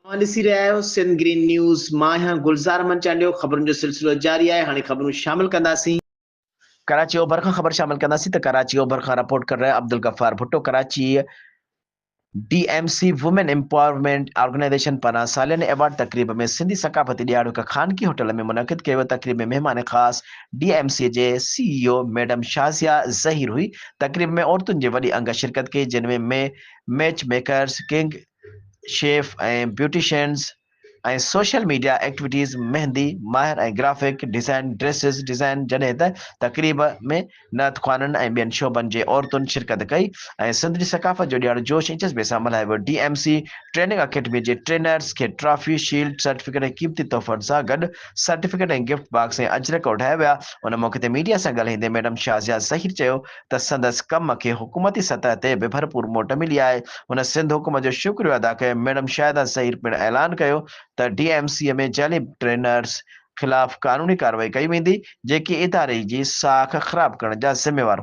ॾिसी रहिया आहियो सिंध ग्रीन न्यूज़। मां आहियां गुलज़ार अहमद चांडियो। ख़बरुनि जो सिलसिलो जारी आहे। हाणे ख़बरूं शामिल कंदासीं। कराची ओभर खां ख़बर शामिल कंदासीं त कराची ओभर खां रिपोर्ट कर रहिया Abdul Ghaffar Bhutto. Karachi DMC women empowerment organisation पारां सालियाने अवार्ड तक़रीब में सिंधी सक़ाफ़ती ॾियारो हिक ख़ानगी होटल में मुनक़िद कयो वियो। तक़रीब में महिमान ख़ासि DMC जे CEO मैडम शाज़िया ज़हीर हुई। तक़रीब में औरतुनि जे वॾी अंग शिरकत कई, जिन में मैच मेकर्स, किंग शेफ ऐं ब्यूटिशियंस ऐं सोशल मीडिया एक्टिविटीज़, मेहंदी माहिर ऐं ग्राफिक डिज़ाइन, ड्रेसिस डिज़ाइन, जॾहिं त तक़रीब में नअत ख़्वाननि ऐं ॿियनि शोबनि जे औरतुनि शिरकत कई ऐं सिंधी सक़ाफ़त जो ॾियारो जोश ऐं जज़्बे सां मल्हायो वियो। DMC ट्रेनिंग अकेडमी जे ट्रेनर्स खे ट्रॉफी, शील्ड, सर्टिफिकेट ऐं क़ीमती तोहफ़नि सां गॾु सर्टिफिकेट ऐं गिफ्ट बॉक्स ऐं अजरक उठाया विया। उन मौक़े ते मीडिया सां ॻाल्हाईंदे मैडम शाज़िया ज़हीर चयो त संदसि कम खे हुकूमती सतह ते बि भरपूर मोट मिली आहे। हुन सिंध हुकूमत जो शुक्रिया अदा कयो। मैडम शाहिदा ज़हीर पिणु ऐलान कयो त DMC में जाली ट्रेनर्स ख़िलाफ़ क़ानूनी कार्रवाई कई वेंदी, जेके इदारे जी साख ख़राब करण जा ज़िम्मेवार